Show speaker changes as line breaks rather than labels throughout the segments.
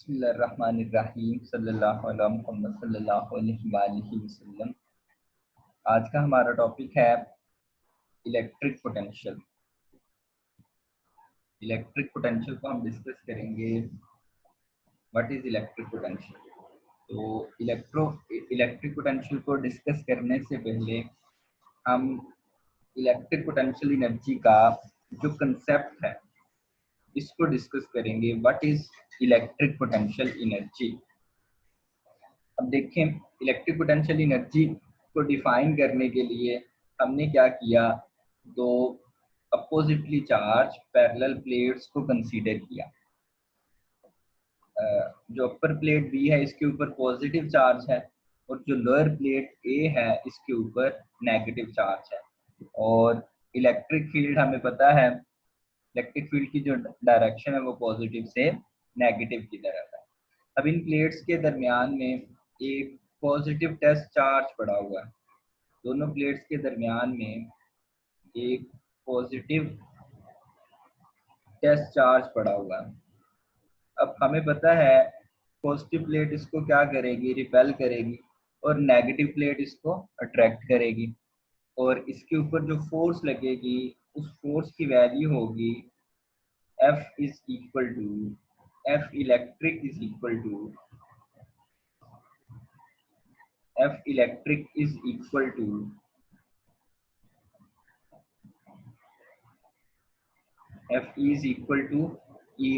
बिस्मिल्लाहिर्रहमानिर्रहीम सल्लल्लाहु अला मुहम्मद सल्लल्लाहु अलैहि वसल्लम। आज का हमारा टॉपिक है इलेक्ट्रिक पोटेंशियल। इलेक्ट्रिक पोटेंशियल को हम डिस्कस करेंगे। What is electric potential? तो इलेक्ट्रिक पोटेंशियल को डिस्कस करने से पहले हम इलेक्ट्रिक पोटेंशियल एनर्जी का जो कंसेप्ट है इसको डिस्कस करेंगे। What is electric potential energy? अब देखें, इलेक्ट्रिक पोटेंशियल एनर्जी को डिफाइन करने के लिए हमने क्या किया, दो अपोजिटली चार्ज पैरेलल प्लेट्स को कंसीडर किया। जो अपर प्लेट बी है इसके ऊपर पॉजिटिव चार्ज है और जो लोअर प्लेट ए है इसके ऊपर नेगेटिव चार्ज है। और इलेक्ट्रिक फील्ड हमें पता है, इलेक्ट्रिक फील्ड की जो डायरेक्शन है वो पॉजिटिव से नेगेटिव की तरफ है। अब इन प्लेट्स के दरमियान में एक पॉजिटिव टेस्ट चार्ज पड़ा हुआ है। दोनों प्लेट्स के दरमियान में एक पॉजिटिव टेस्ट चार्ज पड़ा हुआ है। अब हमें पता है पॉजिटिव प्लेट इसको क्या करेगी, रिपेल करेगी, और नेगेटिव प्लेट इसको अट्रैक्ट करेगी। और इसके ऊपर जो फोर्स लगेगी उस फोर्स की वैल्यू होगी F is equal to F electric is equal to F electric is equal to F is equal to E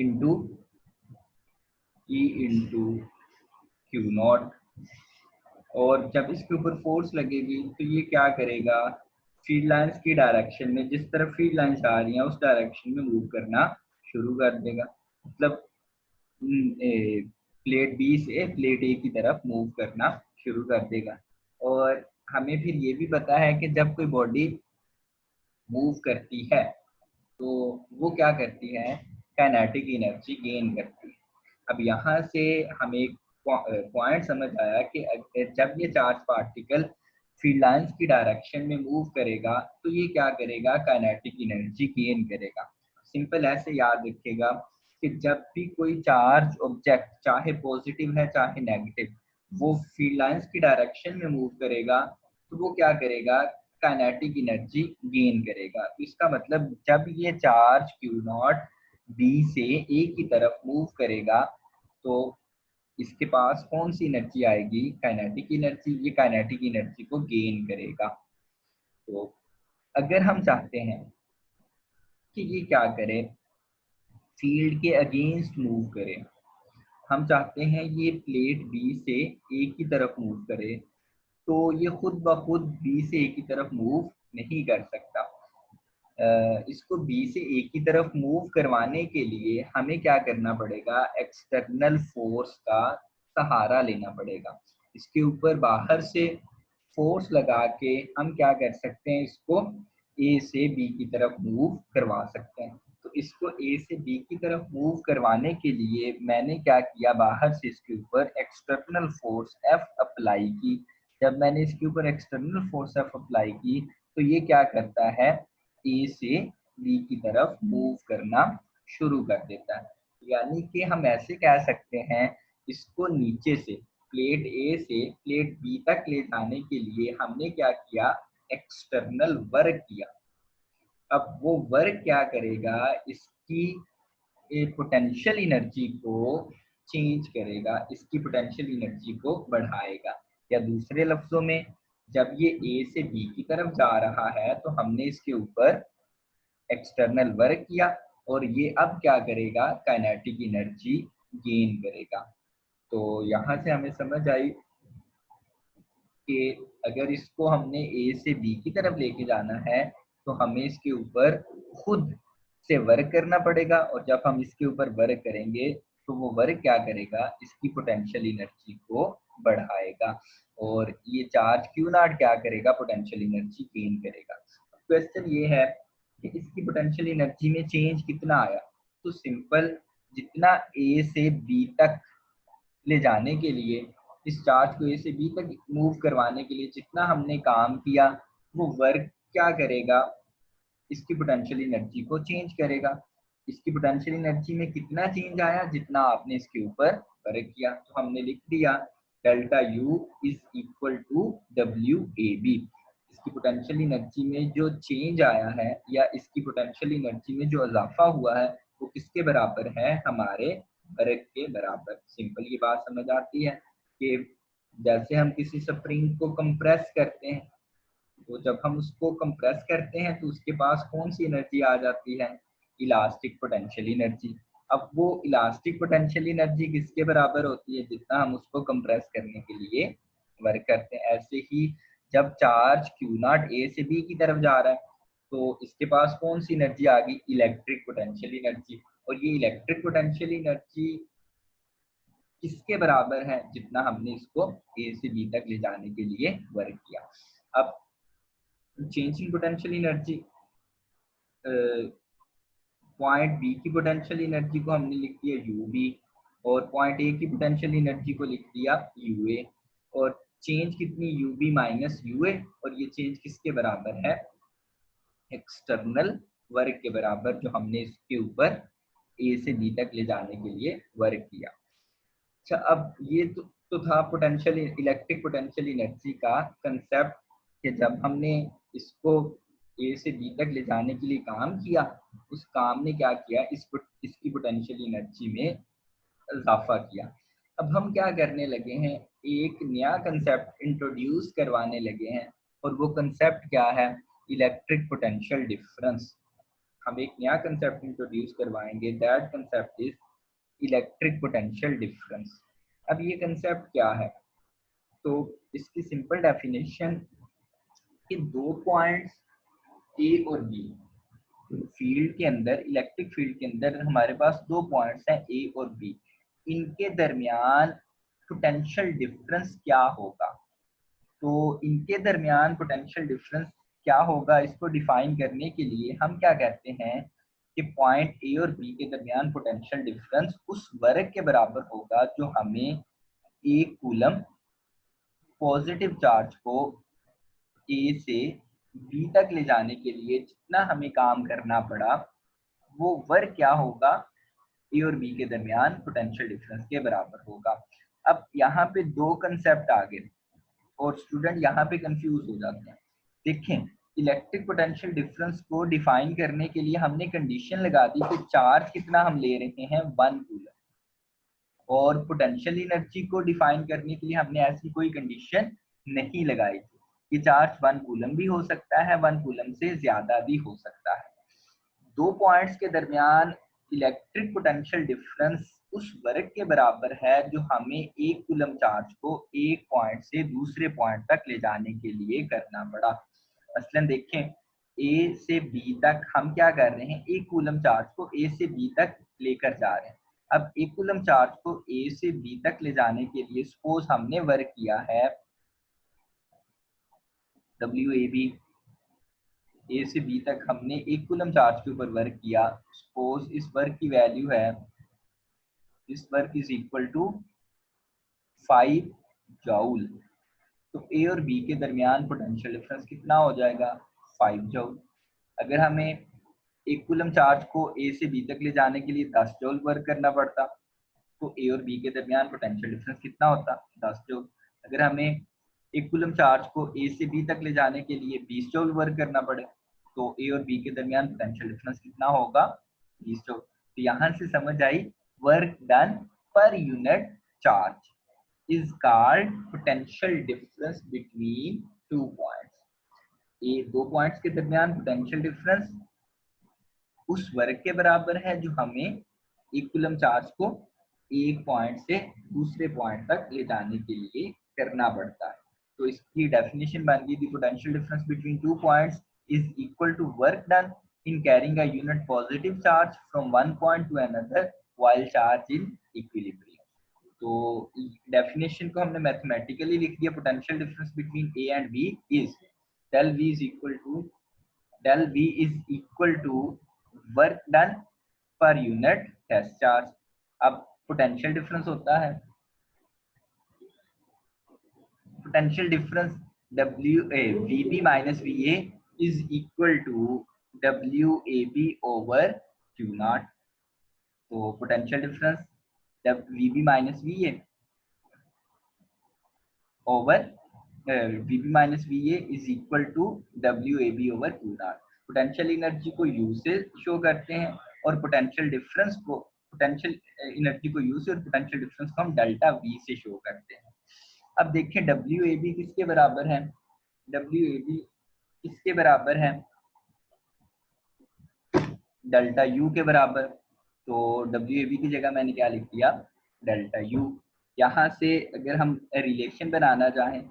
into Q not. और जब इसके ऊपर फोर्स लगेगी तो ये क्या करेगा, फील्ड लाइंस की डायरेक्शन में, जिस तरफ फील्ड लाइंस आ रही हैं उस डायरेक्शन में मूव करना शुरू कर देगा। मतलब प्लेट बी से प्लेट ए की तरफ मूव करना शुरू कर देगा। और हमें फिर ये भी पता है कि जब कोई बॉडी मूव करती है तो वो क्या करती है, काइनेटिक एनर्जी गेन करती है। अब यहाँ से हमें एक पॉइंट समझ आया कि जब ये चार्ज पार्टिकल फील्ड लाइंस की डायरेक्शन में मूव करेगा तो ये क्या करेगा, काइनेटिक एनर्जी गेन करेगा। सिंपल ऐसे याद रखिएगा कि जब भी कोई चार्ज ऑब्जेक्ट, चाहे पॉजिटिव है चाहे नेगेटिव, वो फील्ड लाइंस की डायरेक्शन में मूव करेगा तो वो क्या करेगा, काइनेटिक एनर्जी गेन करेगा। इसका मतलब जब ये चार्ज Q नॉट बी से ए की तरफ मूव करेगा तो इसके पास कौन सी एनर्जी आएगी, काइनेटिक एनर्जी। ये काइनेटिक एनर्जी को गेन करेगा। तो अगर हम चाहते हैं कि ये क्या करे, फील्ड के अगेंस्ट मूव करे, हम चाहते हैं ये प्लेट बी से ए की तरफ मूव करे, तो ये खुद ब खुद बी से ए की तरफ मूव नहीं कर सकता। इसको बी से ए की तरफ मूव करवाने के लिए हमें क्या करना पड़ेगा, एक्सटर्नल फोर्स का सहारा लेना पड़ेगा। इसके ऊपर बाहर से फोर्स लगा के हम क्या कर सकते हैं, इसको ए से बी की तरफ मूव करवा सकते हैं। तो इसको ए से बी की तरफ मूव करवाने के लिए मैंने क्या किया, बाहर से इसके ऊपर एक्सटर्नल फोर्स F अप्लाई की। जब मैंने इसके ऊपर एक्सटर्नल फोर्स F अप्लाई की तो ये क्या करता है, ए से बी की तरफ मूव करना शुरू कर देता है। यानी कि हम ऐसे कह सकते हैं, इसको नीचे से प्लेट ए से प्लेट बी तक ले जाने के लिए हमने क्या किया, एक्सटर्नल वर्क किया। अब वो वर्क क्या करेगा, इसकी पोटेंशियल एनर्जी को चेंज करेगा, इसकी पोटेंशियल एनर्जी को बढ़ाएगा। या दूसरे लफ्जों में, जब ये ए से बी की तरफ जा रहा है तो हमने इसके ऊपर एक्सटर्नल वर्क किया और ये अब क्या करेगा, काइनेटिक एनर्जी गेन करेगा। तो यहाँ से हमें समझ आई कि अगर इसको हमने ए से बी की तरफ लेके जाना है तो हमें इसके ऊपर खुद से वर्क करना पड़ेगा। और जब हम इसके ऊपर वर्क करेंगे तो वो वर्क क्या करेगा, इसकी पोटेंशियल एनर्जी को बढ़ाएगा। और ये चार्ज Q नॉट क्या करेगा, पोटेंशियल एनर्जी गेन करेगा। क्वेश्चन ये है कि इसकी पोटेंशियल एनर्जी में चेंज कितना आया। तो सिंपल, जितना ए से बी तक ले जाने के लिए, इस चार्ज को ए से बी तक मूव करवाने के लिए जितना हमने काम किया, वो वर्क क्या करेगा, इसकी पोटेंशियल एनर्जी को चेंज करेगा। इसकी पोटेंशियल एनर्जी में कितना चेंज आया, जितना आपने इसके ऊपर वर्क किया। तो हमने लिख दिया delta U is equal to WAB। इसकी पोटेंशियल एनर्जी में जो चेंज आया है या इसकी पोटेंशियल एनर्जी में जो इजाफा हुआ है वो किसके बराबर है, हमारे वर्क के बराबर। सिंपल ये बात समझ आती है कि जैसे हम किसी स्प्रिंग को कंप्रेस करते हैं, तो जब हम उसको कंप्रेस करते हैं तो उसके पास कौन सी एनर्जी आ जाती है, इलास्टिक पोटेंशियल एनर्जी। अब वो इलास्टिक पोटेंशियल एनर्जी किसके बराबर होती है, जितना हम उसको कंप्रेस करने के लिए वर्क करते हैं। ऐसे ही जब चार्ज Q0 A से B की तरफ जा रहा है तो इसके पास कौन सी एनर्जी आ गई, इलेक्ट्रिक पोटेंशियल एनर्जी। और ये इलेक्ट्रिक पोटेंशियल एनर्जी किसके बराबर है, जितना हमने इसको A से B तक ले जाने के लिए वर्क किया। अब change in potential energy, point B की पोटेंशियल एनर्जी को हमने लिख दिया UB और पॉइंट ए की पोटेंशियल एनर्जी को लिख दिया UA। और चेंज कितनी, UB माइनस UA, और ये चेंज किसके बराबर है, एक्सटर्नल वर्क के बराबर, जो हमने इसके ऊपर A से B तक ले जाने के लिए वर्क किया। अच्छा, अब ये तो था पोटेंशियल इलेक्ट्रिक पोटेंशियल एनर्जी का कंसेप्ट कि जब हमने इसको A से B तक ले जाने के लिए काम किया, उस काम ने क्या किया, इसकी पोटेंशियल एनर्जी में इजाफा किया। अब हम क्या करने लगे हैं, एक नया कंसेप्ट इंट्रोड्यूस करवाने लगे हैं, और वो कंसेप्ट क्या है, इलेक्ट्रिक पोटेंशियल डिफरेंस। हम एक नया कंसेप्ट इंट्रोड्यूस करवाएंगे, that concept is electric potential difference. अब ये कंसेप्ट क्या है, तो इसकी सिंपल डेफिनेशन कि दो पॉइंट्स A और B फील्ड के अंदर, इलेक्ट्रिक फील्ड के अंदर हमारे पास दो पॉइंट्स हैं A और B, इनके दरमियान पोटेंशियल डिफरेंस क्या होगा। तो इनके दरमियान पोटेंशियल डिफरेंस क्या होगा, इसको डिफाइन करने के लिए हम क्या कहते हैं कि पॉइंट A और B के दरमियान पोटेंशियल डिफरेंस उस वर्क के बराबर होगा जो हमें एक कूलम पॉजिटिव चार्ज को A से B तक ले जाने के लिए जितना हमें काम करना पड़ा, वो वर्क क्या होगा, A और B के दरमियान पोटेंशियल डिफरेंस के बराबर होगा। अब यहाँ पे दो कंसेप्ट आ गए और स्टूडेंट यहाँ पे कंफ्यूज हो जाते हैं। देखें, इलेक्ट्रिक पोटेंशियल डिफरेंस को डिफाइन करने के लिए हमने कंडीशन लगा दी कि चार्ज कितना हम ले रहे हैं, 1 कूलम, और पोटेंशियल एनर्जी को डिफाइन करने के लिए हमने ऐसी कोई कंडीशन नहीं लगाई थी। ये चार्ज 1 कूलम भी हो सकता है, 1 कूलम से ज्यादा भी हो सकता है। दो पॉइंट्स के दरमियान इलेक्ट्रिक पोटेंशियल डिफरेंस उस वर्क के बराबर है जो हमें एक कूलम चार्ज को एक पॉइंट से दूसरे पॉइंट तक ले जाने के लिए करना पड़ा। मसलन देखें, A से B तक हम क्या कर रहे हैं, एक कूलम चार्ज को A से B तक लेकर जा रहे हैं। अब एक कूलम चार्ज को A से B तक ले जाने के लिए सपोज हमने वर्क किया है WAB, A से B तक हमने एक कूलम चार्ज के ऊपर वर्क किया। सपोज इस वर्क की वैल्यू है, इस work is equal to 5 joule. तो A और B के दरमियान पोटेंशियल डिफरेंस कितना हो जाएगा, 5 जूल। अगर हमें एक कूलम चार्ज को A से B तक ले जाने के लिए 10 जूल वर्क करना पड़ता, तो A और B के दरमियान पोटेंशियल डिफरेंस कितना होता, 10 जूल। अगर हमें एक कूलम चार्ज को A से B तक ले जाने के लिए 20 जूल वर्क करना पड़े, तो A और B के दरमियान पोटेंशियल डिफरेंस कितना होगा, 20 जूल। तो यहाँ से समझ आई, वर्क डन पर unit charge is called potential difference between two points. ये दो पॉइंट्स के दरमियान पोटेंशियल डिफरेंस उस वर्क के बराबर है जो हमें एक कूलम चार्ज को एक पॉइंट से दूसरे पॉइंट तक ले जाने के लिए करना पड़ता है। तो इसकी डेफिनेशन बन गई, the potential difference between two points is equal to work done in carrying a unit positive charge from one point to another while charge in equilibrium. तो डेफिनेशन को हमने मैथमेटिकली लिख दिया, potential difference between A and B is del V is equal to work done पर unit test charge. अब potential difference होता है, potential difference VB minus VA is equal to WAB over Q0। तो potential difference VB minus VA over VB minus VA is equal to WAB over Q0। Potential energy को U से show करते हैं और potential difference को potential energy को U से और पोटेंशियल डिफरेंस को हम डेल्टा V से शो करते हैं। अब देखें WAB किसके बराबर है, WAB किसके बराबर है, डेल्टा U के बराबर। तो WAB की जगह मैंने क्या लिख दिया, डेल्टा U। यहाँ से अगर हम रिलेशन बनाना चाहें,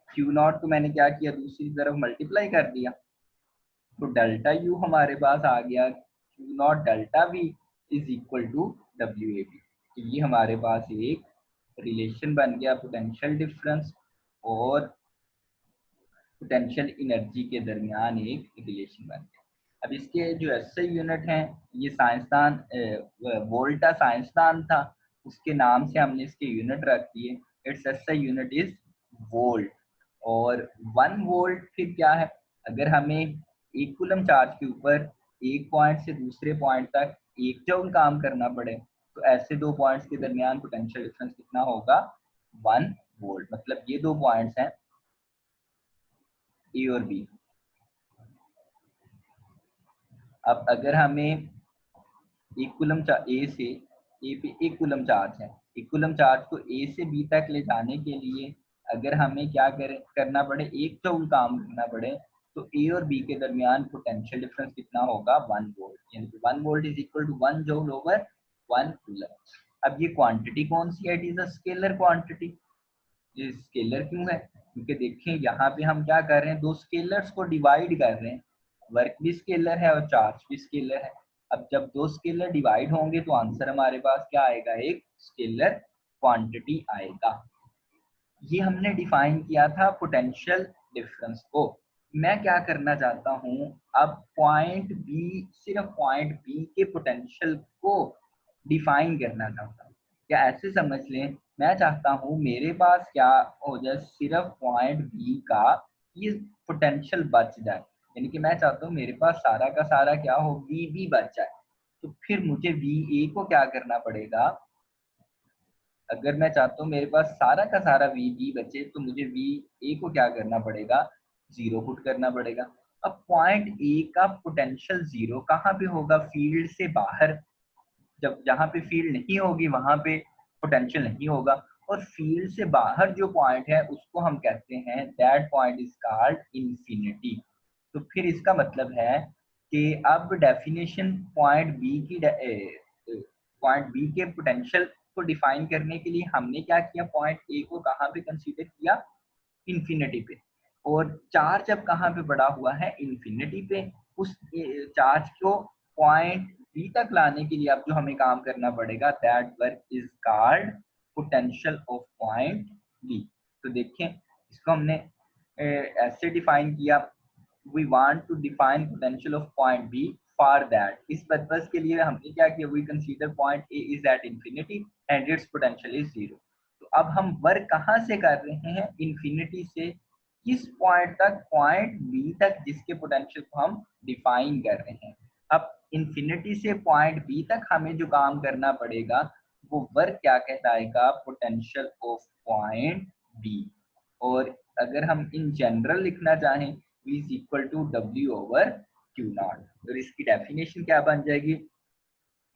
Q0 को मैंने क्या किया, दूसरी तरफ मल्टीप्लाई कर दिया, तो डेल्टा U हमारे पास आ गया Q0 delta V is equal to WAB। तो ये हमारे पास एक रिलेशन बन गया पोटेंशियल डिफरेंस और पोटेंशियल एनर्जी के दरमियान एक रिलेशन बन गया। अब इसके जो SI यूनिट हैं, ये साइंसदान वोल्टा साइंसदान था, उसके नाम से हमने इसके यूनिट रख दिए। It's SI unit is volt. और 1 वोल्ट फिर क्या है, अगर हमें एक कूलम चार्ज के ऊपर एक पॉइंट से दूसरे पॉइंट तक 1 जूल काम करना पड़े, तो ऐसे दो पॉइंट्स के दरमियान पोटेंशियल डिफरेंस कितना होगा, 1 वोल्ट। मतलब ये दो पॉइंट्स हैं ए और बी। अब अगर हमें एक कूलम ए से ए पे एक कूलम चार्ज है, एक कूलम चार्ज को ए से बी तक ले जाने के लिए अगर हमें क्या करना पड़े, 1 जूल काम करना पड़े, तो ए और बी के दरमियान पोटेंशियल डिफरेंस कितना होगा, 1 वोल्ट। यानी कि 1 volt is equal to 1 joule over 1 coulomb. अब ये क्वांटिटी कौन सी है, it is a scalar quantity. ये स्केलर क्यों है, क्योंकि देखें यहाँ पे हम क्या कर रहे हैं, दो स्केलर्स को डिवाइड कर रहे हैं, वर्क भी स्केलर है और चार्ज भी स्केलर है। अब जब दो स्केलर डिवाइड होंगे तो आंसर हमारे पास क्या आएगा, एक स्केलर क्वांटिटी आएगा। ये हमने डिफाइन किया था पोटेंशियल डिफरेंस को। मैं क्या करना चाहता हूँ, अब पॉइंट बी, सिर्फ पॉइंट बी के पोटेंशियल को डिफाइन करना चाहता हूँ। या ऐसे समझ लें, मैं चाहता हूँ मेरे पास क्या हो जाए, सिर्फ पॉइंट बी का ये पोटेंशियल बच जाए। यानी कि मैं चाहता हूँ मेरे पास सारा का सारा क्या हो, VB बच जाए। तो फिर मुझे VA को क्या करना पड़ेगा, अगर मैं चाहता हूँ मेरे पास सारा का सारा VB बचे, तो मुझे VA को क्या करना पड़ेगा, 0 पुट करना पड़ेगा। अब पॉइंट A का पोटेंशियल 0 कहाँ पे होगा, फील्ड से बाहर। जब जहाँ पे फील्ड नहीं होगी वहां पे पोटेंशियल नहीं होगा, और फील्ड से बाहर जो पॉइंट है उसको हम कहते हैं, that point is called infinity. तो फिर इसका मतलब है कि अब डेफिनेशन पॉइंट बी के पोटेंशियल को डिफाइन करने के लिए हमने क्या किया, पॉइंट ए को कहाँ पे कंसीडर किया, इंफिनिटी पे। और चार्ज अब कहाँ पे पड़ा हुआ है, इंफिनिटी पे। उस चार्ज को पॉइंट बी तक लाने के लिए अब जो हमें काम करना पड़ेगा, that work is called potential of point B. तो देखें इसको हमने ऐसे डिफाइन किया, we want to define potential of point B, for that इस पर्पस के लिए हमने क्या किया, we consider point A is at infinity and its potential is 0। तो अब हम वर्क कहाँ से कर रहे हैं, इंफिनिटी से किस पॉइंट तक, पॉइंट बी तक, जिसके पोटेंशियल को हम डिफाइन कर रहे हैं। अब इंफिनिटी से पॉइंट बी तक हमें जो काम करना पड़ेगा वो वर्क क्या कहलाएगा, पोटेंशियल ऑफ पॉइंट बी। और अगर हम इन जनरल लिखना चाहें, V is equal to W over Q0। और इसकी डेफिनेशन क्या बन जाएगी,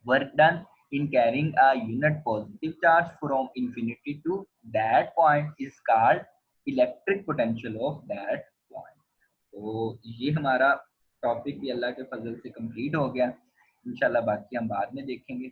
work done in carrying a unit positive charge from infinity to that point is called electric potential of that point। तो ये हमारा टॉपिक भी अल्लाह के फजल से कंप्लीट हो गया। इंशाल्लाह बाकी हम बाद में देखेंगे।